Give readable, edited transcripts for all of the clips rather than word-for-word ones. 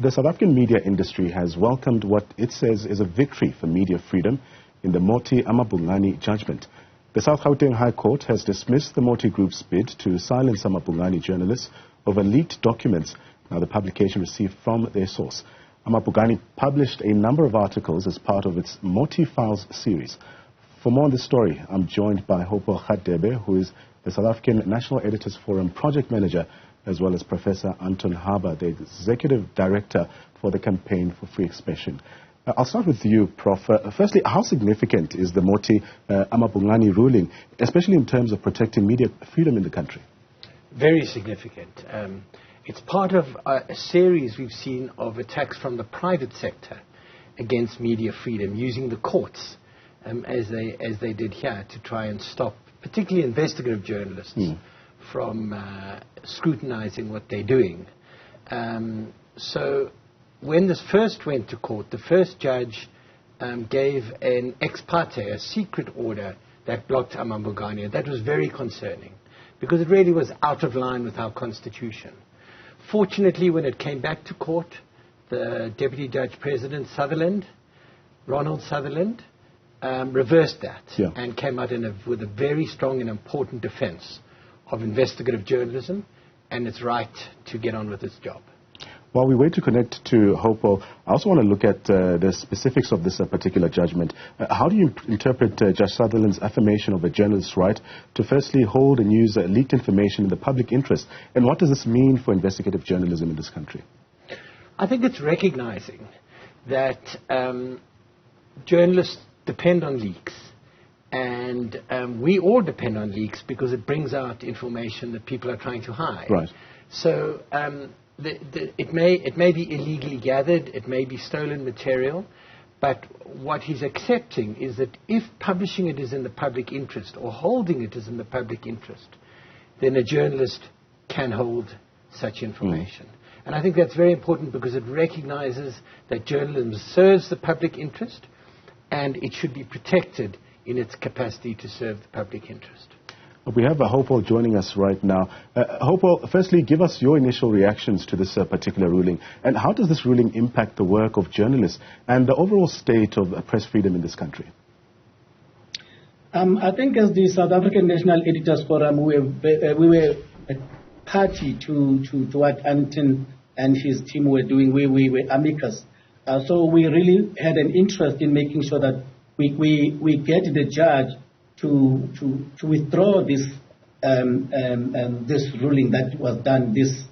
The South African media industry has welcomed what it says is a victory for media freedom in the Moti-amaBhungane judgment. The South Gauteng High Court has dismissed the Moti Group's bid to silence amaBhungane journalists over leaked documents the publication received from their source. amaBhungane published a number of articles as part of its Moti Files series. For more on this story, I'm joined by Hopewell Radebe, who is the South African National Editors Forum Project Manager, as well as Professor Anton Harbour, the Executive Director for the Campaign for Free Expression. I'll start with you, Prof. Firstly, how significant is the Moti-amaBhungane ruling, especially in terms of protecting media freedom in the country? Very significant. It's part of a series we've seen of attacks from the private sector against media freedom, using the courts, as they did here, to try and stop particularly investigative journalists from scrutinizing what they're doing. So when this first went to court, the first judge gave an ex parte, a secret order that blocked amaBhungane. That was very concerning because it really was out of line with our constitution. Fortunately, when it came back to court, the Deputy Judge President Ronald Sutherland, reversed that and came out with a very strong and important defense of investigative journalism and its right to get on with its job. While we wait to connect to Hopewell, I also want to look at the specifics of this particular judgment. How do you interpret Judge Sutherland's affirmation of a journalist's right to firstly hold and use leaked information in the public interest? And what does this mean for investigative journalism in this country? I think it's recognizing that journalists depend on leaks. And we all depend on leaks because it brings out information that people are trying to hide. Right. So it may be illegally gathered, it may be stolen material, but what he's accepting is that if publishing it is in the public interest or holding it is in the public interest, then a journalist can hold such information. And I think that's very important because it recognizes that journalism serves the public interest and it should be protected in its capacity to serve the public interest. We have Hopewell joining us right now. Hopewell, firstly, give us your initial reactions to this particular ruling. And how does this ruling impact the work of journalists and the overall state of press freedom in this country? I think as the South African National Editors Forum, we were a party to what Anton and his team were doing. We were amicus. So we really had an interest in making sure that we get the judge to withdraw this this ruling that was done, this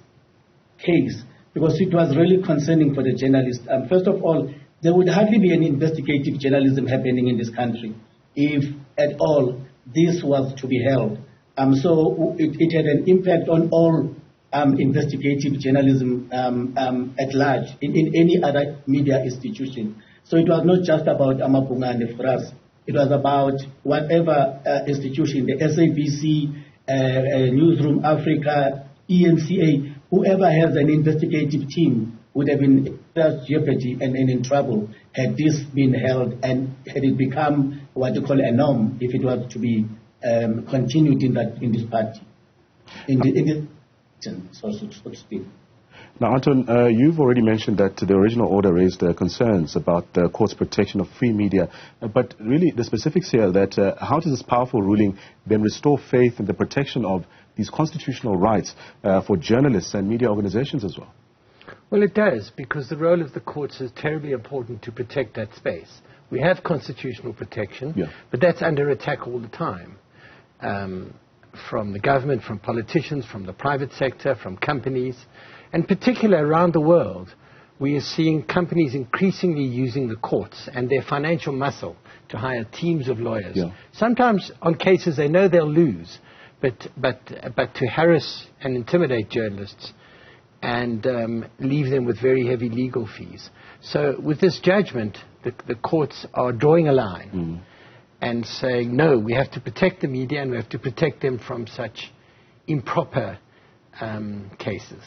case, because it was really concerning for the journalists. First of all, there would hardly be any investigative journalism happening in this country if at all this was to be held. So it had an impact on all investigative journalism at large in any other media institution. So it was not just about amaBhungane for us. It was about whatever institution, the SABC, Newzroom Afrika, ENCA, whoever has an investigative team would have been in jeopardy and in trouble had this been held and had it become what you call a norm if it was to be continued in this party, so to speak. Now, Anton, you've already mentioned that the original order raised concerns about the court's protection of free media. But really, the specifics here that how does this powerful ruling then restore faith in the protection of these constitutional rights for journalists and media organizations as well? Well, it does, because the role of the courts is terribly important to protect that space. We have constitutional protection, but that's under attack all the time. From the government, from politicians, from the private sector, from companies. And particularly around the world, we are seeing companies increasingly using the courts and their financial muscle to hire teams of lawyers. Sometimes on cases they know they'll lose, but to harass and intimidate journalists and leave them with very heavy legal fees. So with this judgment, the courts are drawing a line and saying, no, we have to protect the media and we have to protect them from such improper cases.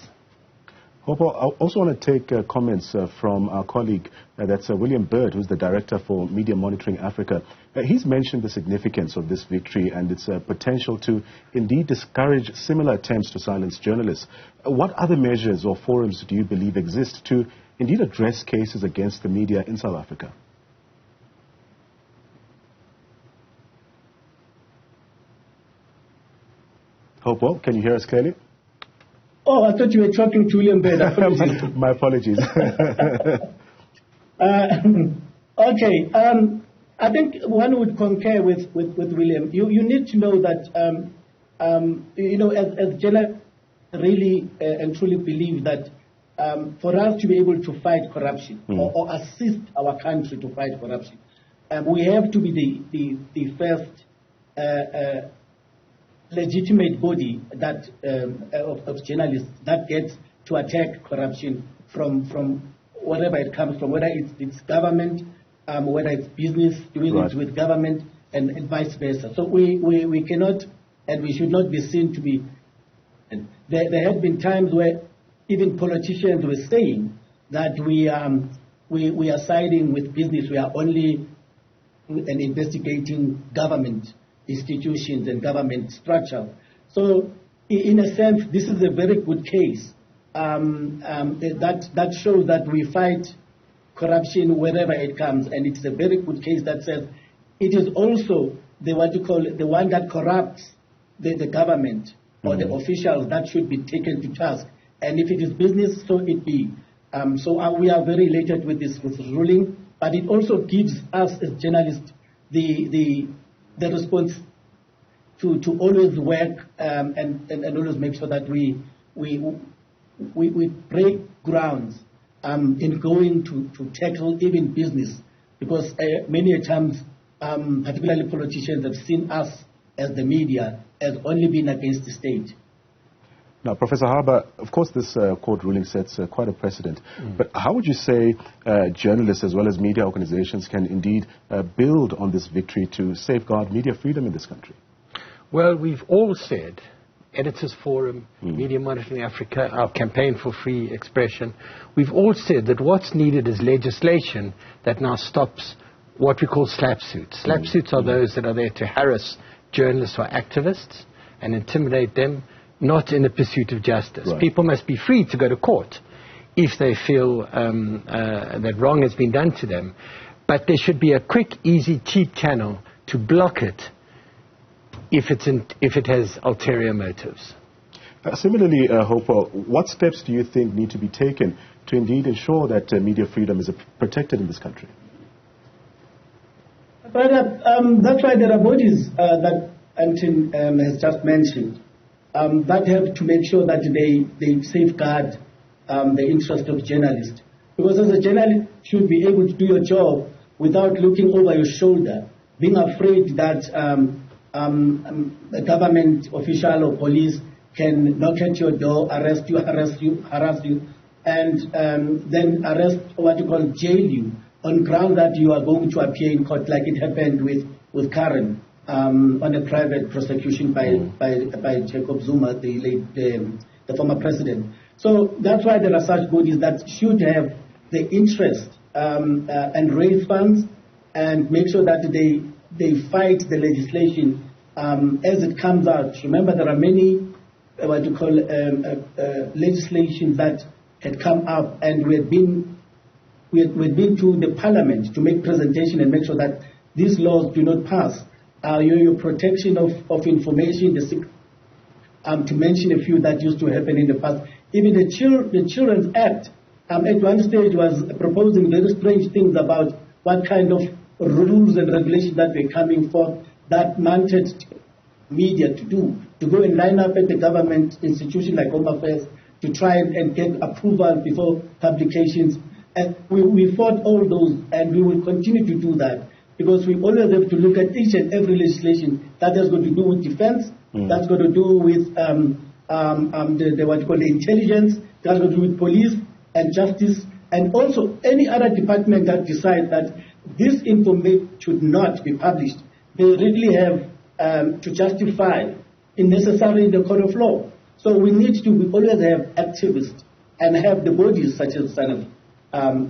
Hopewell, I also want to take comments from our colleague, that's William Bird, who's the Director for Media Monitoring Africa. He's mentioned the significance of this victory and its potential to indeed discourage similar attempts to silence journalists. What other measures or forums do you believe exist to indeed address cases against the media in South Africa? Hopewell, can you hear us clearly? Oh, I thought you were talking to William Baird. My apologies. Okay. I think one would concur with William. You need to know that, as journalists really and truly believe that for us to be able to fight corruption or assist our country to fight corruption, we have to be the first legitimate body that of journalists that gets to attack corruption from wherever it comes from, whether it's government, whether it's business doing it with government, and vice versa. So we cannot and we should not be seen to be. And there have been times where even politicians were saying that we are siding with business. We are only investigating government institutions and government structure. So in a sense, this is a very good case that shows that we fight corruption wherever it comes, and it's a very good case that says it is also the one that corrupts the government or the officials that should be taken to task. And if it is business, so it be. So we are very elated with this ruling, but it also gives us as journalists the response to always work and always make sure that we break grounds in going to tackle even business, because many times, particularly politicians, have seen us as the media as only being against the state. Now, Professor Harbour, of course this court ruling sets quite a precedent, but how would you say journalists as well as media organizations can indeed build on this victory to safeguard media freedom in this country? Well, we've all said, Editors Forum, Media Monitoring Africa, our campaign for free expression, we've all said that what's needed is legislation that now stops what we call slap suits. Slap suits are those that are there to harass journalists or activists and intimidate them, not in the pursuit of justice. Right. People must be free to go to court if they feel that wrong has been done to them. But there should be a quick, easy, cheap channel to block it if it has ulterior motives. Similarly, Hopewell, what steps do you think need to be taken to indeed ensure that media freedom is protected in this country? But, that's why there are bodies that Anton has just mentioned that have to make sure that they safeguard the interest of journalists. Because as a journalist, you should be able to do your job without looking over your shoulder, being afraid that a government official or police can knock at your door, arrest you, harass you, and then arrest, what you call jail you, on ground that you are going to appear in court, like it happened with Karen on a private prosecution by Jacob Zuma, the former president. So that's why there are such bodies that should have the interest and raise funds and make sure that they fight the legislation as it comes out. Remember, there are many legislation that had come up, and we had been to the parliament to make presentation and make sure that these laws do not pass. Your protection of information, to mention a few that used to happen in the past. Even the Children's Act at one stage was proposing very strange things about what kind of rules and regulations that were coming forth that mandated media to go and line up at the government institution like Home Affairs to try and get approval before publications. And we fought all those, and we will continue to do that, because we always have to look at each and every legislation that has got to do with defense, that's got to do with the intelligence, that's got to do with police and justice, and also any other department that decides that this information should not be published. They really have to justify it necessarily in the court of law. So we need to always have activists and have the bodies such as SANAF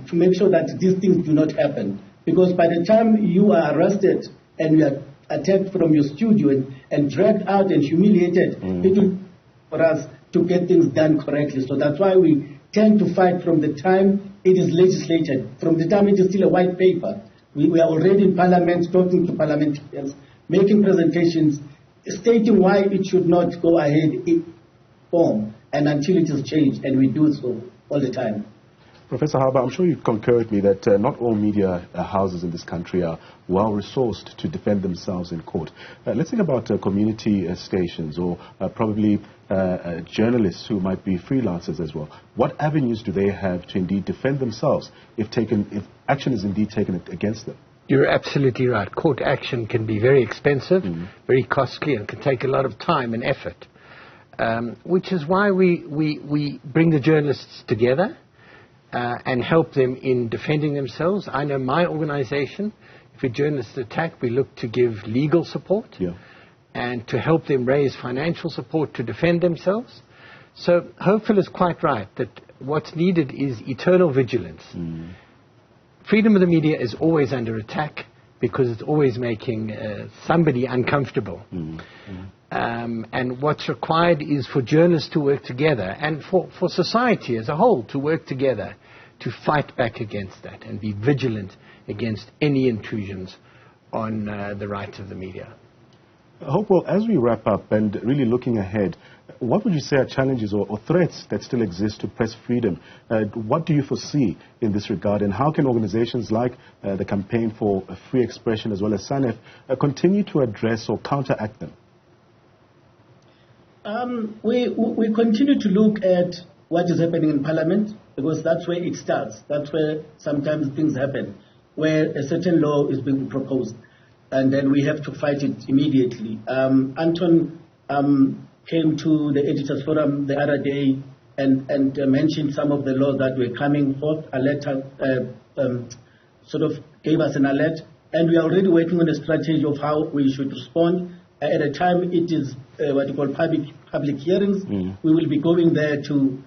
to make sure that these things do not happen. Because by the time you are arrested and you are attacked from your studio and dragged out and humiliated, it will for us to get things done correctly. So that's why we tend to fight from the time it is legislated, from the time it is still a white paper. We are already in Parliament, talking to parliamentarians, making presentations, stating why it should not go ahead in form, and until it is changed, and we do so all the time. Professor Harbour, I'm sure you concur with me that not all media houses in this country are well-resourced to defend themselves in court. Let's think about community stations or probably journalists who might be freelancers as well. What avenues do they have to indeed defend themselves if action is indeed taken against them? You're absolutely right. Court action can be very expensive, very costly, and can take a lot of time and effort, which is why we bring the journalists together and help them in defending themselves. I know my organization, if a journalist is attacked, we look to give legal support and to help them raise financial support to defend themselves. So Hopewell is quite right that what's needed is eternal vigilance. Freedom of the media is always under attack because it's always making somebody uncomfortable. And what's required is for journalists to work together and for society as a whole to work together to fight back against that and be vigilant against any intrusions on the rights of the media. Hopewell, as we wrap up and really looking ahead, what would you say are challenges or threats that still exist to press freedom? What do you foresee in this regard, and how can organizations like the Campaign for Free Expression as well as SANEF continue to address or counteract them? We continue to look at what is happening in Parliament, because that's where it starts. That's where sometimes things happen, where a certain law is being proposed, and then we have to fight it immediately. Anton came to the Editors Forum the other day and mentioned some of the laws that were coming forth. A letter sort of gave us an alert, and we are already working on a strategy of how we should respond. At a time it is what you call public hearings. We will be going there to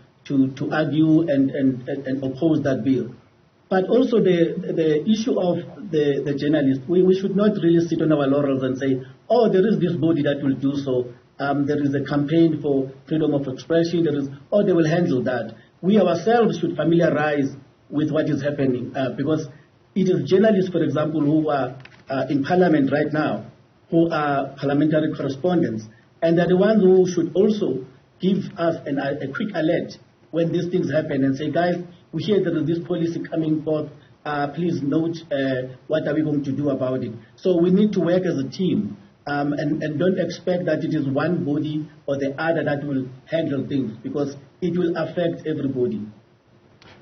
argue and oppose that bill. But also the issue of the journalists, we should not really sit on our laurels and say, oh, there is this body that will do so. There is a campaign for freedom of expression. They will handle that. We ourselves should familiarize with what is happening because it is journalists, for example, who are in Parliament right now, who are parliamentary correspondents, and they're the ones who should also give us a quick alert when these things happen and say, guys, we hear there is this policy coming forth, please note what are we going to do about it. So we need to work as a team and don't expect that it is one body or the other that will handle things, because it will affect everybody.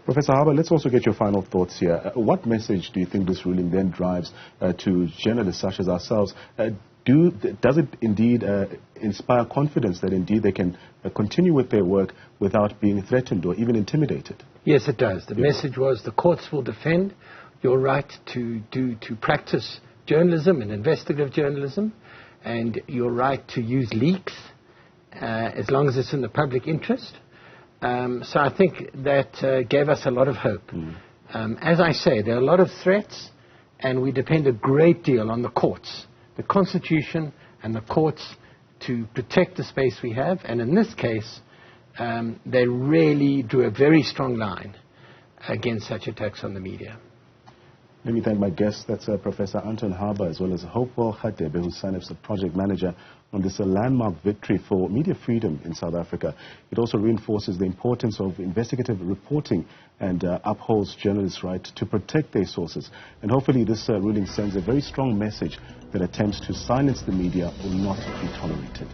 Professor Harbour, let's also get your final thoughts here. What message do you think this ruling then drives to journalists such as ourselves? Does it indeed inspire confidence that indeed they can continue with their work without being threatened or even intimidated? Yes, it does. The message was the courts will defend your right to practice journalism and investigative journalism, and your right to use leaks as long as it's in the public interest. So I think that gave us a lot of hope. As I say, there are a lot of threats, and we depend a great deal on the courts, the Constitution and the courts, to protect the space we have. And in this case, they really drew a very strong line against such attacks on the media. Let me thank my guests. That's Professor Anton Harbour, as well as Hopewell Radebe, who's SANEF's project manager on this landmark victory for media freedom in South Africa. It also reinforces the importance of investigative reporting and upholds journalists' right to protect their sources. And hopefully this ruling sends a very strong message that attempts to silence the media will not be tolerated.